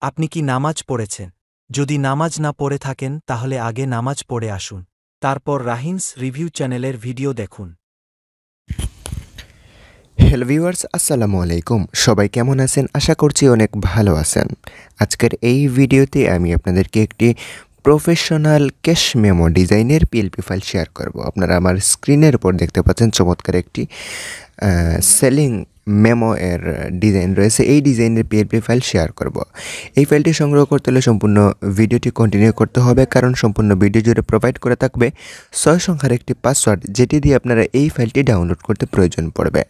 আপনি কি নামাজ পড়েছেন? যদি নামাজ না পড়ে থাকেন তাহলে আগে নামাজ পড়ে আসুন। তারপর রাহিনস রিভিউ চ্যানেলের ভিডিও দেখুন। হ্যালো ভিউয়ার্স, আসসালামু আলাইকুম। সবাই কেমন আছেন? আশা করছি অনেক ভালো আছেন। আজকের এই ভিডিওতে আমি আপনাদেরকে একটি প্রফেশনাল ক্যাশ মেমো ডিজাইনের পিএলপি ফাইল শেয়ার করব। আপনারা আমার স্ক্রিনের উপর দেখতে পাচ্ছেন চমৎকার একটি সেলিং মেমো এর ডিজাইন রয়েছে। এই ডিজাইনের পিএলপি ফাইল শেয়ার করব। এই ফাইলটি সংগ্রহ করতে হলে সম্পূর্ণ ভিডিওটি কন্টিনিউ করতে হবে, কারণ সম্পূর্ণ ভিডিও জুড়ে প্রোভাইড করে থাকবে 6 সংখ্যার একটি পাসওয়ার্ড, যেটি দিয়ে আপনারা এই ফাইলটি ডাউনলোড করতে প্রয়োজন পড়বে।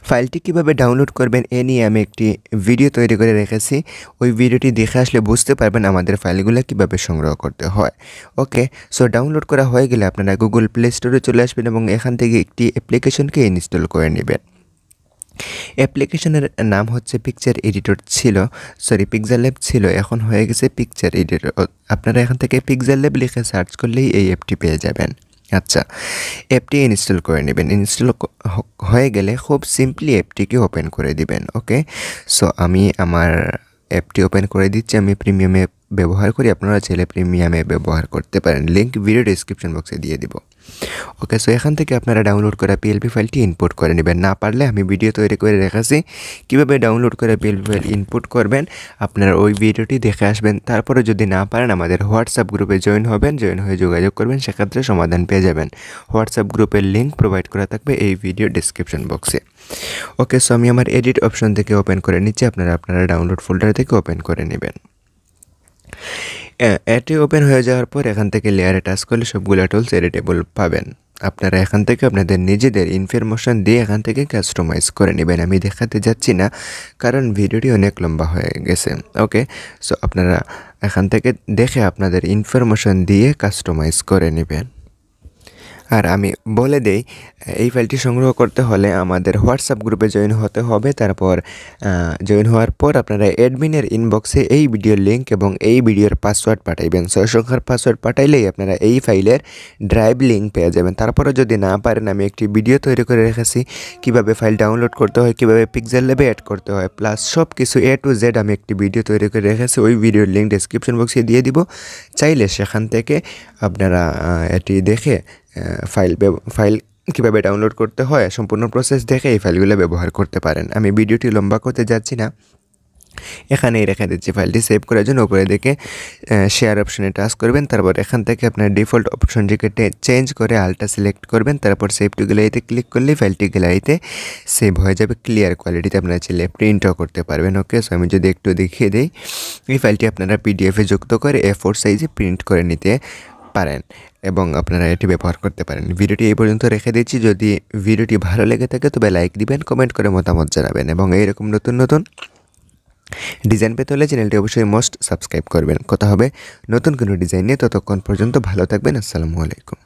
ফাইলটি কিভাবে ডাউনলোড করবেন এ নিয়ে আমি একটি ভিডিও তৈরি করে রেখেছি। ওই ভিডিওটি দেখে আসলে বুঝতে পারবেন আমাদের ফাইলগুলো কিভাবে সংগ্রহ করতে হয়। ওকে, সো ডাউনলোড করা হয়ে গেলে আপনারা গুগল প্লে স্টোরে চলে আসবেন এবং এখান থেকে একটি অ্যাপ্লিকেশনকে ইনস্টল করে নেবেন। অ্যাপ্লিকেশনের নাম হচ্ছে পিকচার এডিটর পিক্সেল ল্যাব ছিল, এখন হয়ে গেছে পিকচার এডিটর। আপনারা এখান থেকে পিক্সেল ল্যাব লিখে সার্চ করলেই এই অ্যাপটি পেয়ে যাবেন। আচ্ছা, অ্যাপটি ইনস্টল করে নেবেন। ইনস্টল হয়ে গেলে খুব সিম্পলি অ্যাপটিকে ওপেন করে দিবেন। ওকে, সো আমি আমার অ্যাপটি ওপেন করে দিচ্ছি। আমি প্রিমিয়ামে ব্যবহার করি, আপনারা চাইলে প্রিমিয়ামে ব্যবহার করতে পারেন। লিঙ্ক ভিডিও ডেসক্রিপশন বক্সে দিয়ে দিব। ওকে, সো এখান থেকে আপনারা ডাউনলোড করা পিএলপি ফাইলটি ইনপুট করে নেবেন। না পারলে আমি ভিডিও তৈরি করে রেখেছি কীভাবে ডাউনলোড করে পিএলপি ফাইল ইনপুট করবেন, আপনারা ওই ভিডিওটি দেখে আসবেন। তারপরে যদি না পারেন আমাদের হোয়াটসঅ্যাপ গ্রুপে জয়েন হবেন, জয়েন হয়ে যোগাযোগ করবেন, সেক্ষেত্রে সমাধান পেয়ে যাবেন। হোয়াটসঅ্যাপ গ্রুপের লিঙ্ক প্রোভাইড করা থাকবে এই ভিডিও ডেসক্রিপশন বক্সে। ওকে, সো আমি আমার এডিট অপশন থেকে ওপেন করে নিচ্ছি, আপনারা ডাউনলোড ফোল্ডার থেকে ওপেন করে নেবেন। এটি ওপেন হয়ে যাওয়ার পর এখান থেকে লেয়ারে টাচ করলে সবগুলো টুলস এডিটেবল পাবেন। আপনারা এখান থেকে আপনাদের নিজেদের ইনফরমেশন দিয়ে এখান থেকে কাস্টমাইজ করে নেবেন। আমি দেখাতে যাচ্ছি না, কারণ ভিডিওটি অনেক লম্বা হয়ে গেছে। ওকে, সো আপনারা এখান থেকে দেখে আপনাদের ইনফরমেশন দিয়ে কাস্টমাইজ করে নেবেন। আর আমি বলে দেই, এই ফাইলটি সংগ্রহ করতে হলে আমাদের হোয়াটসঅ্যাপ গ্রুপে জয়েন হতে হবে। তারপর জয়েন হওয়ার পর আপনারা অ্যাডমিনের ইনবক্সে এই ভিডিওর লিঙ্ক এবং এই ভিডিওর পাসওয়ার্ড পাঠাইবেন। 6 সংখ্যার পাসওয়ার্ড পাঠাইলেই আপনারা এই ফাইলের ড্রাইভ লিঙ্ক পেয়ে যাবেন। তারপরে যদি না পারেন, আমি একটি ভিডিও তৈরি করে রেখেছি কীভাবে ফাইল ডাউনলোড করতে হয়, কীভাবে পিক্সেল ল্যাবে অ্যাড করতে হয়, প্লাস সব কিছু A to Z আমি একটি ভিডিও তৈরি করে রেখেছি। ওই ভিডিওর লিঙ্ক ডেসক্রিপশন বক্সে দিয়ে দিব। চাইলে সেখান থেকে আপনারা এটি দেখে ফাইল কীভাবে ডাউনলোড করতে হয় সম্পূর্ণ প্রসেস দেখে এই ফাইলগুলো ব্যবহার করতে পারেন। আমি ভিডিওটি লম্বা করতে যাচ্ছি না, এখানেই রেখে দিচ্ছি। ফাইলটি সেভ করার জন্য উপরে দিকে শেয়ার অপশনে টাচ করবেন। তারপর এখান থেকে আপনার ডিফল্ট অপশনটিকে চেঞ্জ করে আলটা সিলেক্ট করবেন। তারপর সেভ টু গ্যালারিতে ক্লিক করলেই ফাইলটি গ্যালারিতে সেভ হয়ে যাবে। ক্লিয়ার কোয়ালিটিতে আপনারা চাইলে প্রিন্টও করতে পারবেন। ওকে, সো আমি যদি একটু দেখিয়ে দিই, এই ফাইলটি আপনারা পিডিএফে যুক্ত করে A4 সাইজে প্রিন্ট করে নিতে পারেন এবং আপনারা এটি ব্যবহার করতে পারেন। ভিডিওটি এই পর্যন্ত রেখে দিচ্ছি। যদি ভিডিওটি ভালো লেগে থাকে তবে লাইক দিবেন, কমেন্ট করে মতামত জানাবেন এবং এইরকম নতুন নতুন ডিজাইন পেতে হলে চ্যানেলটি অবশ্যই সাবস্ক্রাইব করবেন। কথা হবে নতুন কোনো ডিজাইন নিয়ে, ততক্ষণ পর্যন্ত ভালো থাকবেন। আসসালামু আলাইকুম।